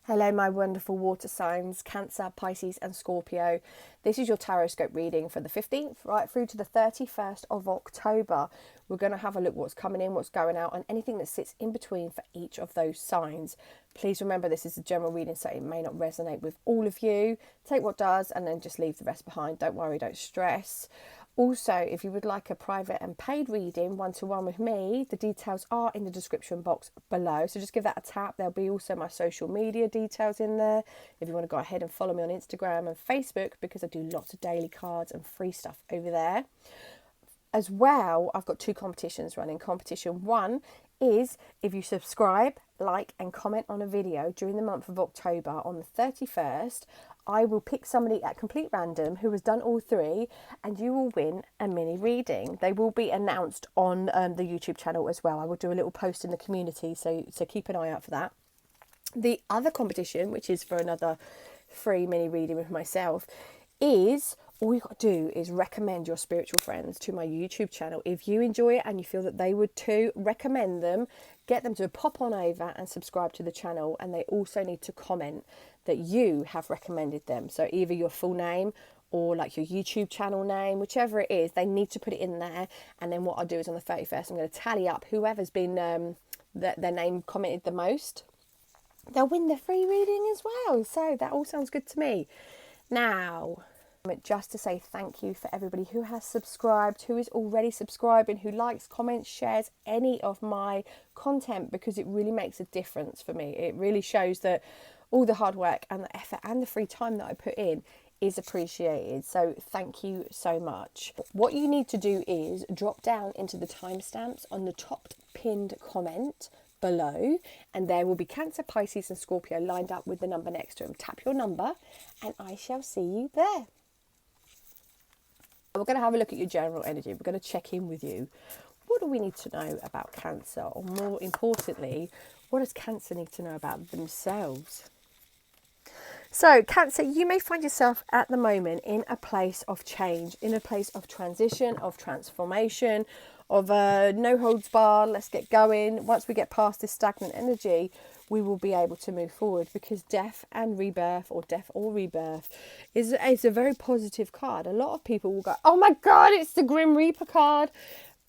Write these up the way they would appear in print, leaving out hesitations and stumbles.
Hello, my wonderful water signs, Cancer, Pisces and Scorpio. This is your Tarotscope reading for the 15th right through to the 31st of October. We're going to have a look what's coming in, what's going out, and anything that sits in between for each of those signs. Please remember this is a general reading, so it may not resonate with all of you. Take what does and then just leave the rest behind. Don't worry, don't stress. Also, if you would like a private and paid reading one-to-one with me, the details are in the description box below. So just give that a tap. There'll be also my social media details in there if you want to go ahead and follow me on Instagram and Facebook, because I do lots of daily cards and free stuff over there. As well, I've got two competitions running. Competition one is if you subscribe, like and comment on a video during the month of October on the 31st, I will pick somebody at complete random who has done all three, and you will win a mini reading. They will be announced on the YouTube channel as well. I will do a little post in the community, so keep an eye out for that. The other competition, which is for another free mini reading with myself, is all you got to do is recommend your spiritual friends to my YouTube channel. If you enjoy it and you feel that they would too, recommend them, get them to pop on over and subscribe to the channel. And they also need to comment that you have recommended them. So either your full name or like your YouTube channel name, whichever it is, they need to put it in there. And then what I'll do is on the 31st, I'm going to tally up whoever's been their name commented the most. They'll win the free reading as well. So that all sounds good to me. Now, just to say thank you for everybody who has subscribed, who is already subscribing, who likes, comments, shares any of my content, because it really makes a difference for me. It really shows that all the hard work and the effort and the free time that I put in is appreciated. So thank you so much. What you need to do is drop down into the timestamps on the top pinned comment below, and there will be Cancer, Pisces and Scorpio lined up with the number next to them. Tap your number and I shall see you there. We're going to have a look at your general energy. We're going to check in with you. What do we need to know about Cancer? Or more importantly, what does Cancer need to know about themselves? So Cancer, you may find yourself at the moment in a place of change, in a place of transition, of transformation, of no holds barred, let's get going. Once we get past this stagnant energy, we will be able to move forward, because death and rebirth, or death or rebirth, is a very positive card. A lot of people will go, oh my God, it's the Grim Reaper card.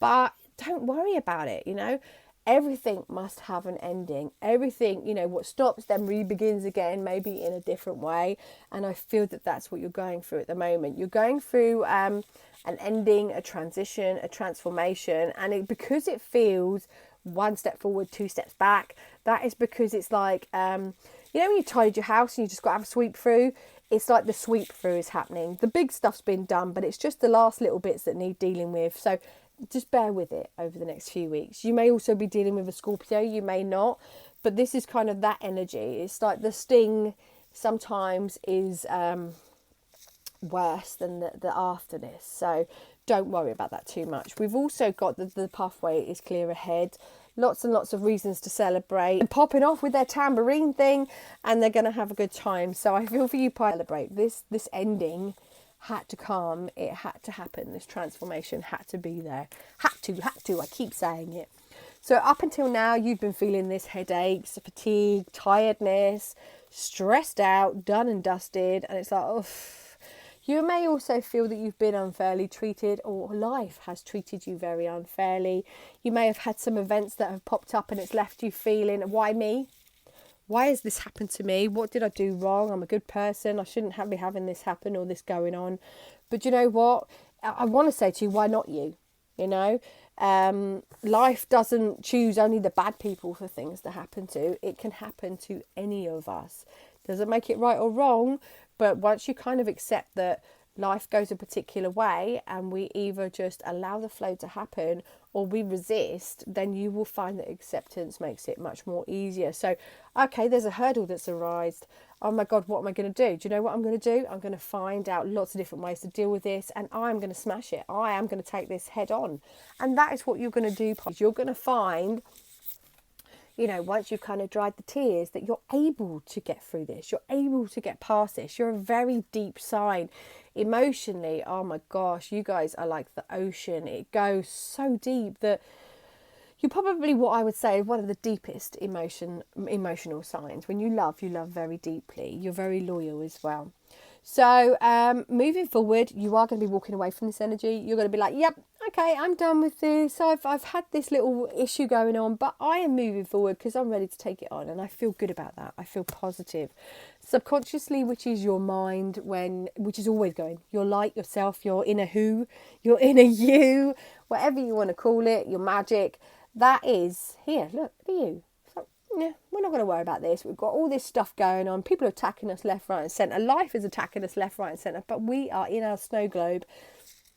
But don't worry about it, you know. Everything must have an ending. Everything, you know, what stops then re-begins again, maybe in a different way. And I feel that that's what you're going through at the moment. You're going through an ending, a transition, a transformation. And because it feels one step forward, two steps back, that is because it's like, you know, when you tidied your house and you just got to have a sweep through, it's like the sweep through is happening. The big stuff's been done, but it's just the last little bits that need dealing with. So just bear with it over the next few weeks. You may also be dealing with a Scorpio, you may not, but this is kind of that energy. It's like the sting sometimes is worse than the afterness. So don't worry about that too much. We've also got the pathway is clear ahead. Lots and lots of reasons to celebrate. And popping off with their tambourine thing, and they're going to have a good time. So I feel for you, celebrate this ending. Had to come, it had to happen, this transformation had to be there, had to, I keep saying it. So up until now, you've been feeling this headaches, fatigue, tiredness, stressed out, done and dusted, and it's like, oh. You may also feel that you've been unfairly treated, or life has treated you very unfairly. You may have had some events that have popped up and it's left you feeling, why me? Why has this happened to me? What did I do wrong? I'm a good person. I shouldn't be having this happen or this going on. But you know what? I want to say to you, why not you? You know, life doesn't choose only the bad people for things to happen to. It can happen to any of us. Doesn't make it right or wrong. But once you kind of accept that life goes a particular way and we either just allow the flow to happen or we resist, then you will find that acceptance makes it much more easier. So, okay, there's a hurdle that's arisen. Oh my God, what am I going to do? Do you know what I'm going to do? I'm going to find out lots of different ways to deal with this, and I'm going to smash it. I am going to take this head on. And that is what you're going to do. You're going to find, you know, once you've kind of dried the tears, that you're able to get through this. You're able to get past this. You're a very deep sign. Emotionally, oh my gosh, you guys are like the ocean. It goes so deep that You're probably, what I would say, one of the deepest emotional signs. When you love very deeply. You're very loyal as well. So moving forward, you are going to be walking away from this energy. You're going to be like, yep, okay, I'm done with this. I've had this little issue going on, but I am moving forward because I'm ready to take it on. And I feel good about that. I feel positive. Subconsciously, which is your mind, which is always going, your light, yourself, your inner who, your inner you, whatever you want to call it, your magic, that is here. Look at you. Yeah, we're not going to worry about this. We've got all this stuff going on. People are attacking us left, right and centre. Life is attacking us left, right and centre. But we are in our snow globe,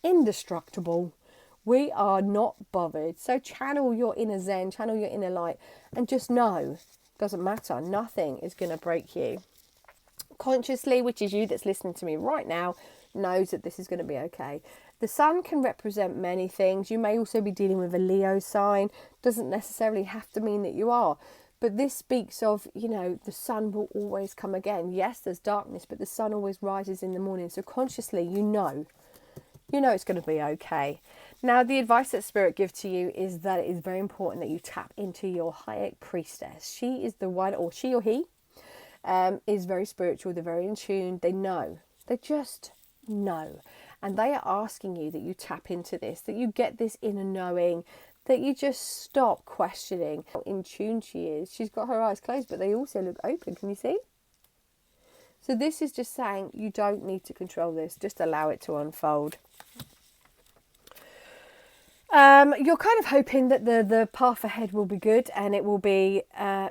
indestructible. We are not bothered. So channel your inner zen, channel your inner light, and just know, doesn't matter. Nothing is going to break you. Consciously, which is you that's listening to me right now, knows that this is going to be okay. The sun can represent many things. You may also be dealing with a Leo sign. Doesn't necessarily have to mean that you are. But this speaks of, the sun will always come again. Yes, there's darkness, but the sun always rises in the morning. So consciously, you know it's going to be okay. Now, the advice that Spirit gives to you is that it is very important that you tap into your higher priestess. She is the one, or she or he, is very spiritual. They're very in tune. They know. They just know. And they are asking you that you tap into this, that you get this inner knowing, that you just stop questioning how in tune she is. She's got her eyes closed, but they also look open. Can you see? So this is just saying you don't need to control this. Just allow it to unfold. You're kind of hoping that the path ahead will be good, and it will be,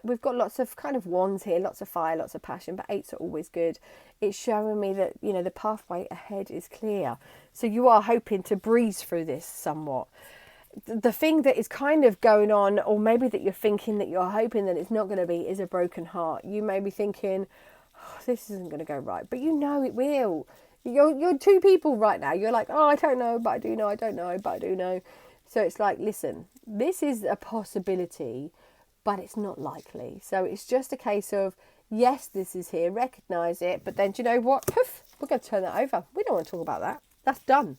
we've got lots of kind of wands here, lots of fire, lots of passion, but 8s are always good. It's showing me that, the pathway ahead is clear. So you are hoping to breeze through this somewhat. The thing that is kind of going on, or maybe that you're thinking that you're hoping that it's not going to be, is a broken heart. You may be thinking, this isn't going to go right, but it will. You're two people right now. You're like, I don't know, but I do know. I don't know, but I do know. So it's like, listen, this is a possibility, but it's not likely. So it's just a case of, yes, this is here, recognise it, but then do you know what? Poof, we're going to turn that over. We don't want to talk about that. That's done.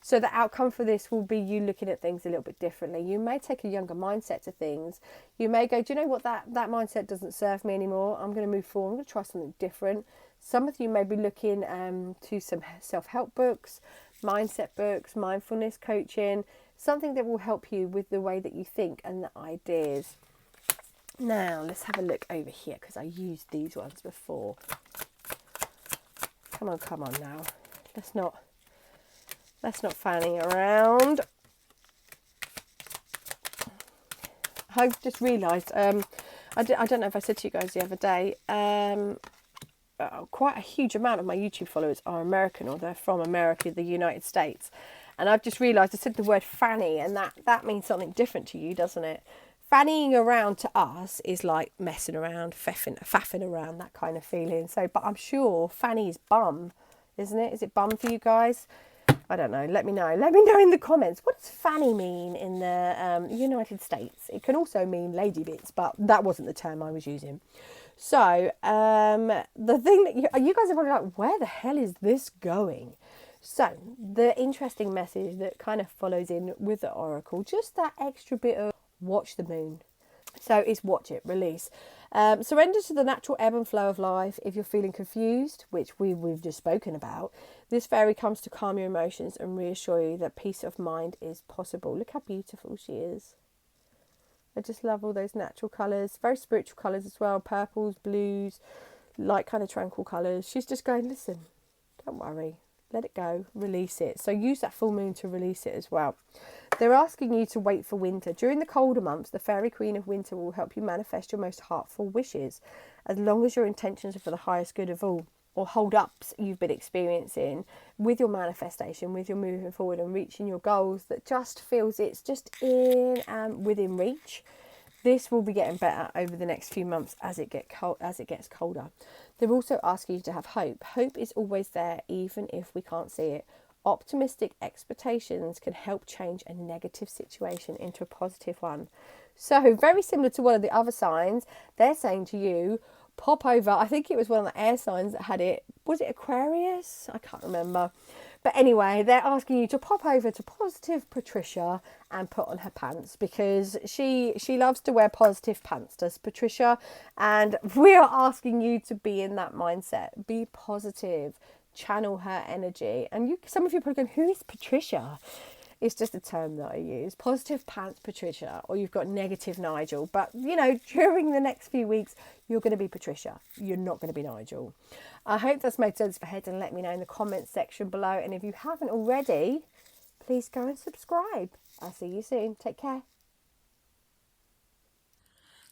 So the outcome for this will be you looking at things a little bit differently. You may take a younger mindset to things. You may go, do you know what, that mindset doesn't serve me anymore. I'm going to move forward. I'm going to try something different. Some of you may be looking to some self-help books, mindset books, mindfulness coaching, something that will help you with the way that you think and the ideas. Now, let's have a look over here because I used these ones before. Come on now. Let's not fanning around. I've just realised, I don't know if I said to you guys the other day, quite a huge amount of my YouTube followers are American, or they're from America, the United States. And I've just realised I said the word fanny, and that means something different to you, doesn't it? Fannying around to us is like messing around, faffing around, that kind of feeling. So, but I'm sure fanny is bum, isn't it? Is it bum for you guys? I don't know. Let me know. Let me know in the comments. What does fanny mean in the United States? It can also mean lady bits, but that wasn't the term I was using. So the thing that you guys are probably like, where the hell is this going? So the interesting message that kind of follows in with the oracle, just that extra bit of watch the moon. So it's watch it, release. Surrender to the natural ebb and flow of life. If you're feeling confused, which we've just spoken about, this fairy comes to calm your emotions and reassure you that peace of mind is possible. Look how beautiful she is. I just love all those natural colours, very spiritual colours as well, purples, blues, light kind of tranquil colours. She's just going, listen, don't worry, let it go, release it. So use that full moon to release it as well. They're asking you to wait for winter. During the colder months, the fairy queen of winter will help you manifest your most heartful wishes, as long as your intentions are for the highest good of all, or hold-ups you've been experiencing with your manifestation, with your moving forward and reaching your goals that just feels it's just in and within reach. This will be getting better over the next few months as it gets colder. They're also asking you to have hope. Hope is always there, even if we can't see it. Optimistic expectations can help change a negative situation into a positive one. So very similar to one of the other signs, they're saying to you, pop over. I think it was one of the air signs that had it. Was it Aquarius? I can't remember. But anyway, they're asking you to pop over to Positive Patricia and put on her pants, because she loves to wear positive pants, does Patricia? And we are asking you to be in that mindset. Be positive. Channel her energy. And some of you are probably going, who is Patricia? It's just a term that I use. Positive pants Patricia, or you've got negative Nigel. But, you know, during the next few weeks, you're going to be Patricia. You're not going to be Nigel. I hope that's made sense for Head, and let me know in the comments section below. And if you haven't already, please go and subscribe. I'll see you soon. Take care.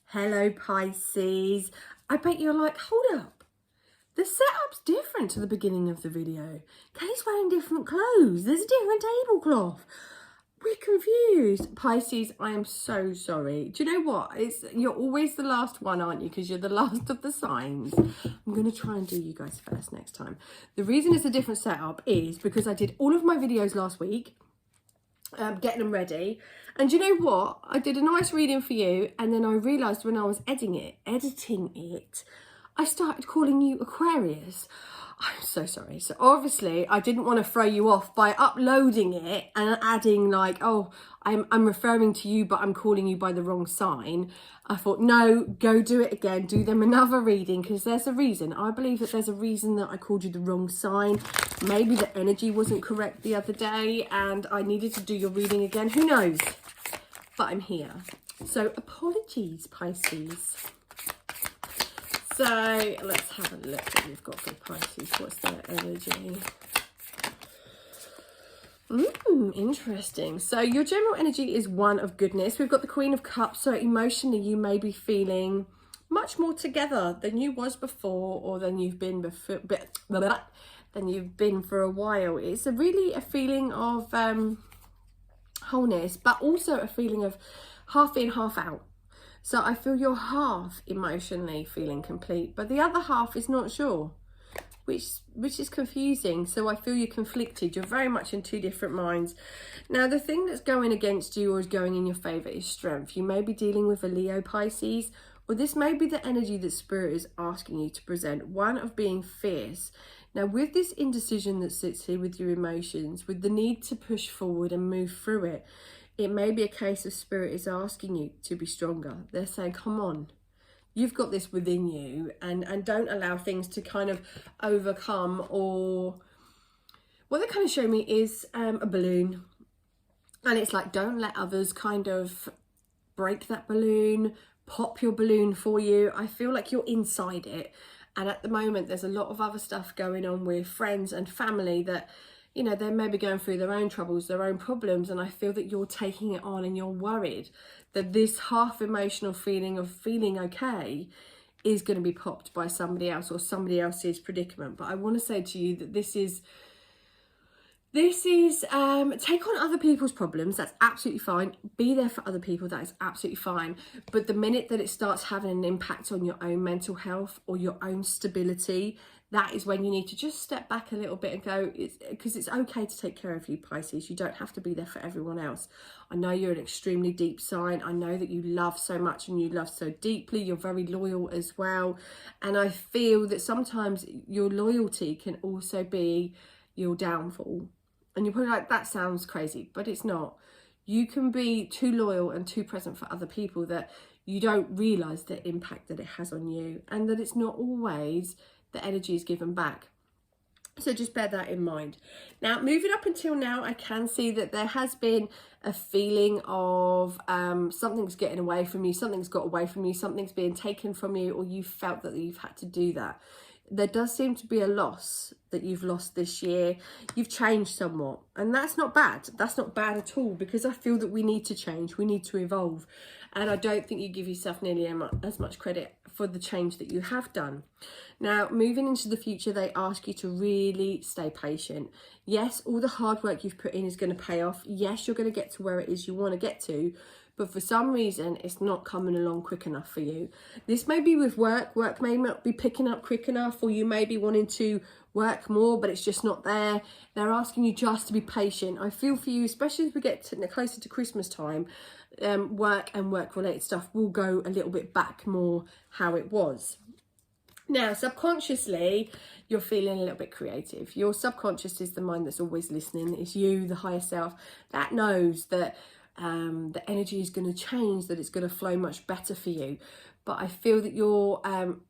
Hello, Pisces. I bet you're like, hold up. The setup's different to the beginning of the video. Kellie's wearing different clothes. There's a different tablecloth. We're confused. Pisces, I am so sorry. Do you know what? You're always the last one, aren't you? Because you're the last of the signs. I'm going to try and do you guys first next time. The reason it's a different setup is because I did all of my videos last week, getting them ready. And you know what? I did a nice reading for you, and then I realised when I was editing it, I started calling you Aquarius. I'm so sorry. So obviously I didn't want to throw you off by uploading it and adding like, oh, I'm referring to you, but I'm calling you by the wrong sign. I thought, no, go do it again. Do them another reading, because there's a reason. I believe that there's a reason that I called you the wrong sign. Maybe the energy wasn't correct the other day and I needed to do your reading again. Who knows? But I'm here. So apologies, Pisces. So let's have a look what we've got for Pisces. What's their energy? Interesting. So your general energy is one of goodness. We've got the Queen of Cups. So emotionally, you may be feeling much more together than you was before, or than you've been before, than you've been for a while. It's really a feeling of wholeness, but also a feeling of half in, half out. So I feel you're half emotionally feeling complete, but the other half is not sure, which is confusing. So I feel you're conflicted. You're very much in two different minds. Now, the thing that's going against you or is going in your favour is strength. You may be dealing with a Leo, Pisces, or this may be the energy that Spirit is asking you to present, one of being fierce. Now, with this indecision that sits here with your emotions, with the need to push forward and move through it, it may be a case of Spirit is asking you to be stronger. They're saying, come on, you've got this within you, and don't allow things to kind of overcome. Or what they kind of show me is a balloon. And it's like, don't let others kind of break that balloon, pop your balloon for you. I feel like you're inside it. And at the moment, there's a lot of other stuff going on with friends and family that, you know, they're maybe going through their own troubles, their own problems. And I feel that you're taking it on, and you're worried that this half emotional feeling of feeling okay is going to be popped by somebody else or somebody else's predicament. But I want to say to you that this is take on other people's problems. That's absolutely fine. Be there for other people. That is absolutely fine. But the minute that it starts having an impact on your own mental health or your own stability, that is when you need to just step back a little bit and go, because it's okay to take care of you, Pisces. You don't have to be there for everyone else. I know you're an extremely deep sign. I know that you love so much and you love so deeply. You're very loyal as well. And I feel that sometimes your loyalty can also be your downfall. And you're probably like, that sounds crazy, but it's not. You can be too loyal and too present for other people that you don't realise the impact that it has on you, and that it's not always the energy is given back. So just bear that in mind. Now, moving up until now, I can see that there has been a feeling of something's getting away from you, something's got away from you, something's being taken from you, or you felt that you've had to do that. There does seem to be a loss that you've lost this year. You've changed somewhat, and that's not bad. That's not bad at all, because I feel that we need to change. We need to evolve. And I don't think you give yourself nearly as much credit for the change that you have done. Now, moving into the future, they ask you to really stay patient. Yes, all the hard work you've put in is going to pay off. Yes, you're going to get to where it is you want to get to. But for some reason, it's not coming along quick enough for you. This may be with work. Work may not be picking up quick enough, or you may be wanting to work more, but it's just not there. They're asking you just to be patient. I feel for you, especially as we get closer to Christmas time, work and work-related stuff will go a little bit back more how it was. Now, subconsciously, you're feeling a little bit creative. Your subconscious is the mind that's always listening. It's you, the higher self, that knows that the energy is going to change, that it's going to flow much better for you. But I feel that you're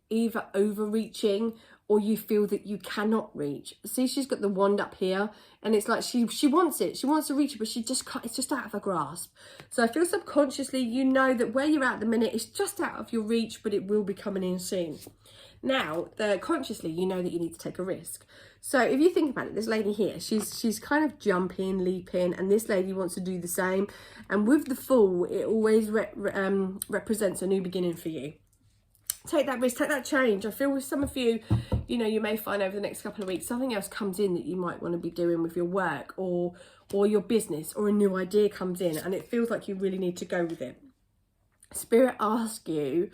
either overreaching or you feel that you cannot reach. See, she's got the wand up here, and it's like she wants it. She wants to reach it, but she just can't. It's just out of her grasp. So I feel subconsciously, you know that where you're at the minute is just out of your reach, but it will be coming in soon. Now, consciously, you know that you need to take a risk. So if you think about it, this lady here, she's kind of jumping, leaping, and this lady wants to do the same. And with the Fool, it always represents a new beginning for you. Take that risk, take that change. I feel with some of you, you know, you may find over the next couple of weeks, something else comes in that you might want to be doing with your work or your business, or a new idea comes in and it feels like you really need to go with it. Spirit asks you,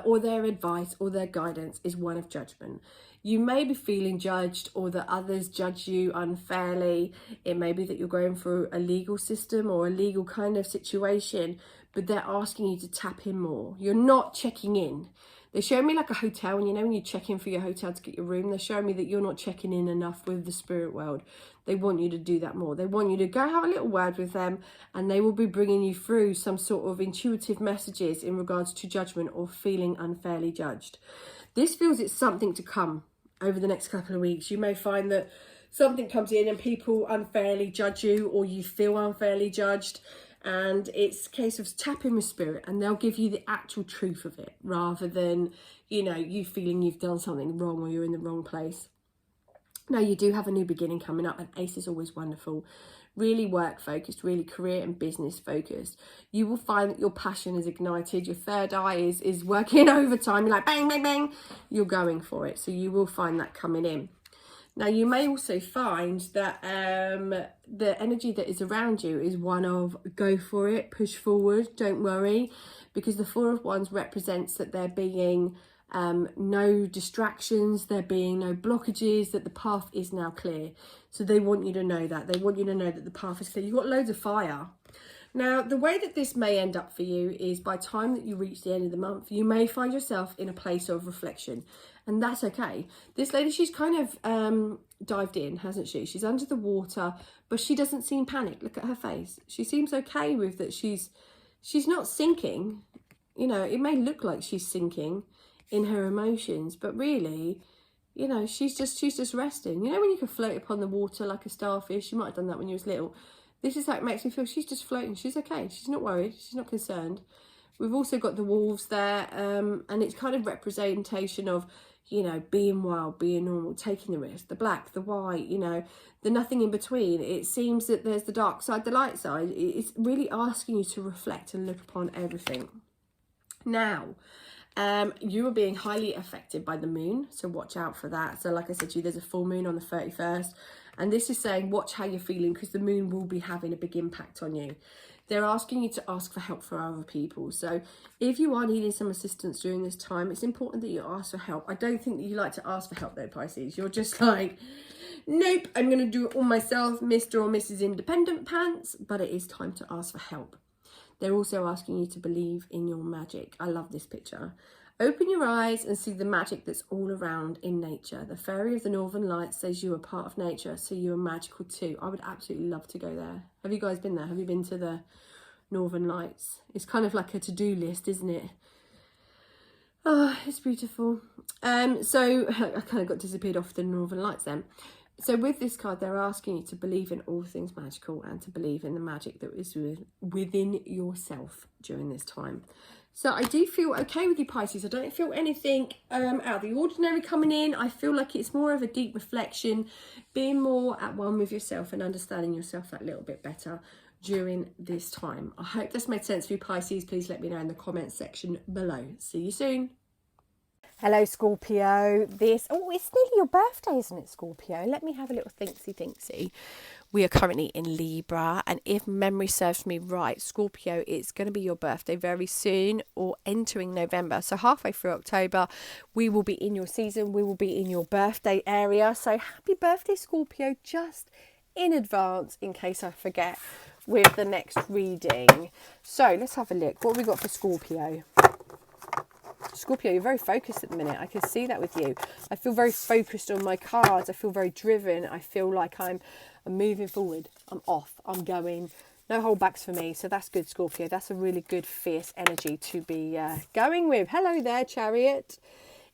or their advice or their guidance is one of judgment. You may be feeling judged, or that others judge you unfairly. It may be that you're going through a legal system or a legal kind of situation, but they're asking you to tap in more. You're not checking in. They show me like a hotel, and you know when you check in for your hotel to get your room, they're showing me that you're not checking in enough with the spirit world. They want you to do that more. They want you to go have a little word with them, and they will be bringing you through some sort of intuitive messages in regards to judgment or feeling unfairly judged. This feels it's something to come over the next couple of weeks. You may find that something comes in and people unfairly judge you, or you feel unfairly judged. And it's a case of tapping with spirit, and they'll give you the actual truth of it, rather than, you know, you feeling you've done something wrong or you're in the wrong place. Now, you do have a new beginning coming up, and Ace is always wonderful. Really work focused, really career and business focused. You will find that your passion is ignited. Your third eye is working overtime. You're like, bang, bang, bang. You're going for it. So you will find that coming in. Now, you may also find that the energy that is around you is one of go for it, push forward, don't worry, because the Four of Wands represents that there being no distractions, there being no blockages, that the path is now clear. So they want you to know that. They want you to know that the path is clear. You've got loads of fire. Now, the way that this may end up for you is by the time that you reach the end of the month, you may find yourself in a place of reflection. And that's okay. This lady, she's kind of dived in, hasn't she? She's under the water, but she doesn't seem panicked. Look at her face. She seems okay with that. She's not sinking. You know, it may look like she's sinking in her emotions, but really, you know, she's just resting. You know, when you can float upon the water like a starfish, you might have done that when you was little. This is like, makes me feel she's just floating. She's okay. She's not worried. She's not concerned. We've also got the wolves there, and it's kind of representation of, you know, being wild, being normal, taking the risk, the black, the white, you know, the nothing in between. It seems that there's the dark side, the light side. It's really asking you to reflect and look upon everything. Now, you are being highly affected by the moon, so watch out for that. So like I said to you, there's a full moon on the 31st, and this is saying watch how you're feeling, because the moon will be having a big impact on you. They're asking you to ask for help for other people. So if you are needing some assistance during this time, it's important that you ask for help. I don't think that you like to ask for help though, Pisces. You're just like, nope, I'm going to do it all myself, Mr. or Mrs. Independent Pants. But it is time to ask for help. They're also asking you to believe in your magic. I love this picture. Open your eyes and see the magic that's all around in nature. The Fairy of the Northern Lights says you are part of nature, so you are magical too. I would absolutely love to go there. Have you guys been there? Have you been to the Northern Lights? It's kind of like a to-do list, isn't it? Oh, it's beautiful. So I kind of got disappeared off the Northern Lights then. So with this card, they're asking you to believe in all things magical and to believe in the magic that is within yourself during this time. So I do feel okay with you, Pisces. I don't feel anything out of the ordinary coming in. I feel like it's more of a deep reflection, being more at one with yourself and understanding yourself that little bit better during this time. I hope this made sense for you, Pisces. Please let me know in the comments section below. See you soon. Hello, Scorpio. It's nearly your birthday, isn't it, Scorpio? Let me have a little thinksy. We are currently in Libra, and if memory serves me right, Scorpio, it's going to be your birthday very soon, or entering November. So halfway through October, we will be in your season. We will be in your birthday area. So happy birthday, Scorpio, just in advance, in case I forget with the next reading. So let's have a look. What have we got for Scorpio? Scorpio, you're very focused at the minute. I can see that with you. I feel very focused on my cards. I feel very driven. I feel like I'm moving forward. I'm off. I'm going. No holdbacks for me. So that's good, Scorpio. That's a really good, fierce energy to be going with. Hello there, Chariot.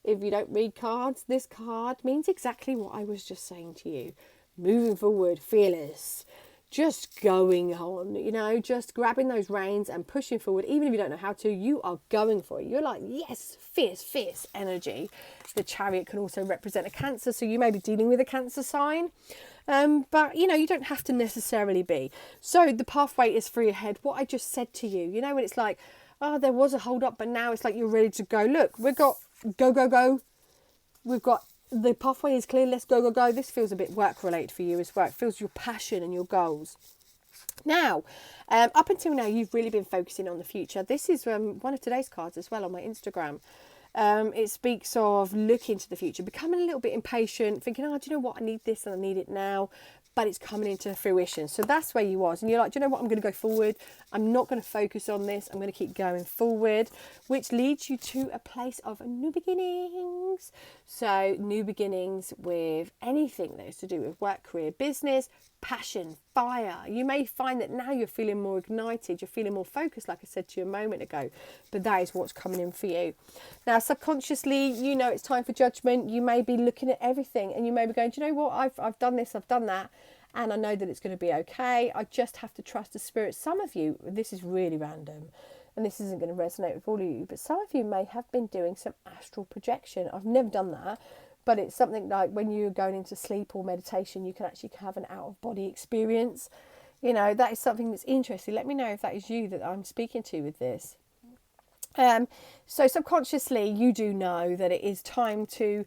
If you don't read cards, this card means exactly what I was just saying to you. Moving forward, fearless. Just going on, you know, just grabbing those reins and pushing forward. Even if you don't know how to, you are going for it. You're like, yes, fierce energy. The Chariot can also represent a Cancer, so you may be dealing with a Cancer sign. But, you know, you don't have to necessarily be. So the pathway is free ahead. What I just said to you, you know, when it's like, oh, there was a hold up, but now it's like you're ready to go. Look, we've got go. We've got the pathway is clear. Let's go. This feels a bit work related for you as well. It feels your passion and your goals. Now, up until now, you've really been focusing on the future. This is one of today's cards as well on my Instagram. It speaks of looking to the future, becoming a little bit impatient, thinking, oh, do you know what? I need this and I need it now. But it's coming into fruition. So that's where you was. And you're like, do you know what? I'm going to go forward. I'm not going to focus on this. I'm going to keep going forward, which leads you to a place of new beginnings. So new beginnings with anything that is to do with work, career, business, passion, fire. You may find that now you're feeling more ignited. You're feeling more focused, like I said to you a moment ago. But that is what's coming in for you. Now, subconsciously, you know it's time for judgment. You may be looking at everything and you may be going, do you know what? I've done this, I've done that. And I know that it's going to be okay. I just have to trust the spirit. Some of you, this is really random, and this isn't going to resonate with all of you, but some of you may have been doing some astral projection. I've never done that, but it's something like when you're going into sleep or meditation, you can actually have an out-of-body experience. You know, that is something that's interesting. Let me know if that is you that I'm speaking to with this. So subconsciously, you do know that it is time to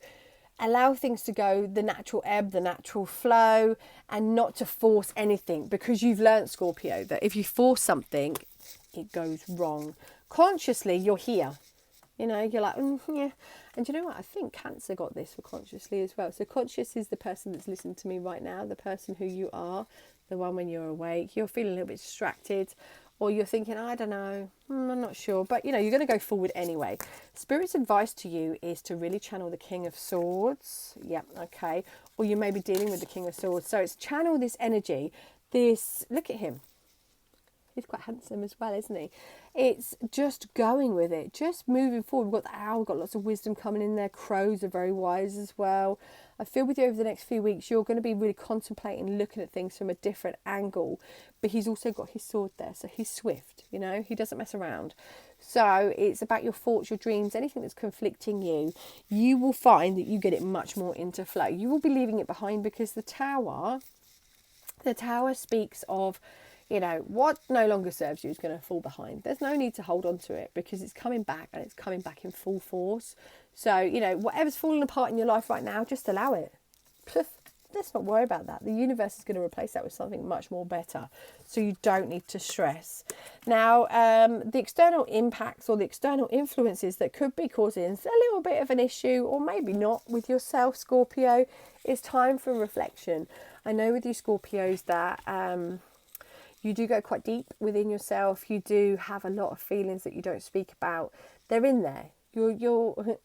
allow things to go the natural ebb, the natural flow, and not to force anything, because you've learnt, Scorpio, that if you force something, it goes wrong. Consciously, you're here. You know, you're like, yeah. And you know what? I think Cancer got this for consciously as well. So conscious is the person that's listening to me right now, the person who you are, the one when you're awake. You're feeling a little bit distracted, or you're thinking, I don't know, I'm not sure. But, you know, you're going to go forward anyway. Spirit's advice to you is to really channel the King of Swords. Yeah, okay. Or you may be dealing with the King of Swords. So it's channel this energy. Look at him. He's quite handsome as well, isn't he? It's just going with it, just moving forward. We've got the owl, we've got lots of wisdom coming in there. Crows are very wise as well. I feel with you over the next few weeks, you're going to be really contemplating, looking at things from a different angle. But he's also got his sword there, so he's swift, you know, he doesn't mess around. So it's about your thoughts, your dreams, anything that's conflicting you. You will find that you get it much more into flow. You will be leaving it behind, because the tower speaks of, you know, what no longer serves you is going to fall behind. There's no need to hold on to it, because it's coming back, and it's coming back in full force. So, you know, whatever's falling apart in your life right now, just allow it. Let's not worry about that. The universe is going to replace that with something much more better. So you don't need to stress. Now, the external impacts or the external influences that could be causing a little bit of an issue, or maybe not, with yourself, Scorpio, it's time for reflection. I know with you Scorpios that you do go quite deep within yourself. You do have a lot of feelings that you don't speak about. They're in there. You're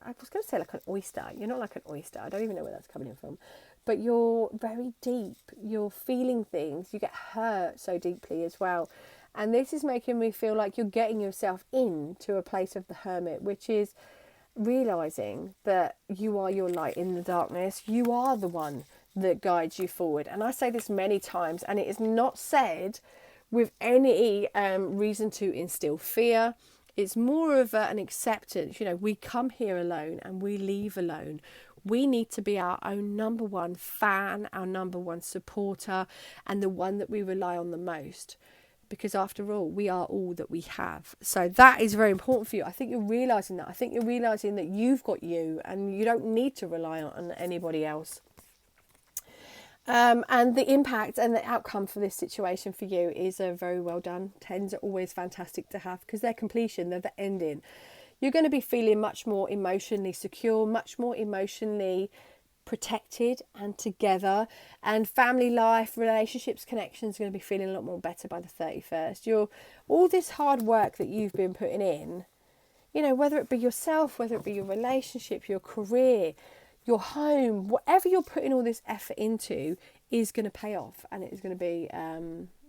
I was going to say like an oyster. You're not like an oyster. I don't even know where that's coming in from. But you're very deep. You're feeling things. You get hurt so deeply as well. And this is making me feel like you're getting yourself into a place of the hermit, which is realising that you are your light in the darkness. You are the one that guides you forward. And I say this many times, and it is not said with any reason to instill fear. It's more of an acceptance. You know, we come here alone and we leave alone. We need to be our own number one fan, our number one supporter, and the one that we rely on the most. Because after all, we are all that we have. So that is very important for you. I think you're realising that. I think you're realising that you've got you and you don't need to rely on anybody else. And the impact and the outcome for this situation for you is very well done. 10s are always fantastic to have, because they're completion, they're the ending. You're going to be feeling much more emotionally secure, much more emotionally protected and together, and family life, relationships, connections are going to be feeling a lot more better by the 31st. All this hard work that you've been putting in, you know, whether it be yourself, whether it be your relationship, your career, your home, whatever you're putting all this effort into is going to pay off, and it is going to be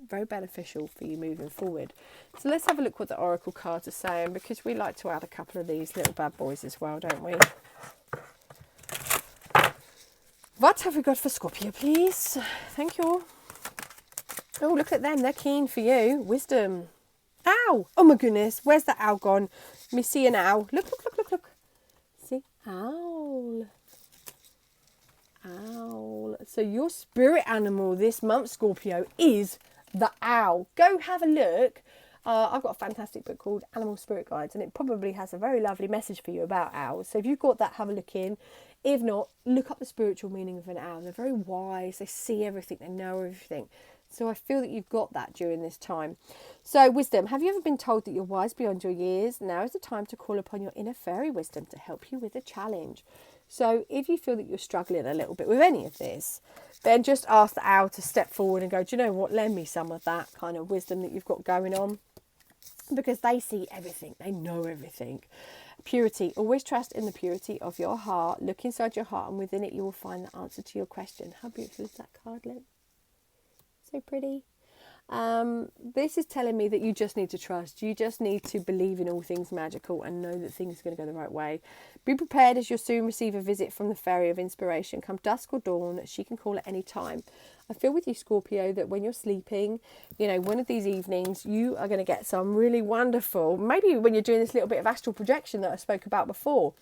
very beneficial for you moving forward. So let's have a look what the oracle cards are saying, because we like to add a couple of these little bad boys as well, don't we? What have we got for Scorpio, please? Thank you. Oh, look at them. They're keen for you. Wisdom. Ow! Oh my goodness. Where's that owl gone? Let me see an owl. Look, look, look, look, look. See? Owl. Owl. So your spirit animal this month, Scorpio, is the owl. Go have a look. I've got a fantastic book called Animal Spirit Guides, and it probably has a very lovely message for you about owls. So if you've got that, have a look in. If not, look up the spiritual meaning of an owl. They're very wise. They see everything. They know everything. So I feel that you've got that during this time. So wisdom. Have you ever been told that you're wise beyond your years? Now is the time to call upon your inner fairy wisdom to help you with a challenge. So if you feel that you're struggling a little bit with any of this, then just ask the owl to step forward and go, do you know what? Lend me some of that kind of wisdom that you've got going on. Because they see everything. They know everything. Purity. Always trust in the purity of your heart. Look inside your heart, and within it you will find the answer to your question. How beautiful is that cardlet? So pretty. This is telling me that you just need to trust. You just need to believe in all things magical and know that things are going to go the right way. Be prepared, as you'll soon receive a visit from the fairy of inspiration. Come dusk or dawn, she can call at any time. I feel with you, Scorpio, that when you're sleeping, you know, one of these evenings, you are going to get some really wonderful, maybe when you're doing this little bit of astral projection that I spoke about before,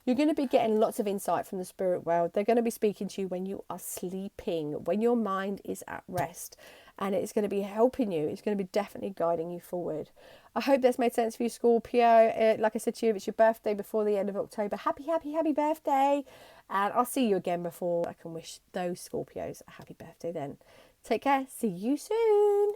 you're going to be getting lots of insight from the spirit world. They're going to be speaking to you when you are sleeping, when your mind is at rest. And it's going to be helping you. It's going to be definitely guiding you forward. I hope that's made sense for you, Scorpio. Like I said to you, if it's your birthday before the end of October, happy, happy, happy birthday. And I'll see you again before I can wish those Scorpios a happy birthday then. Take care. See you soon.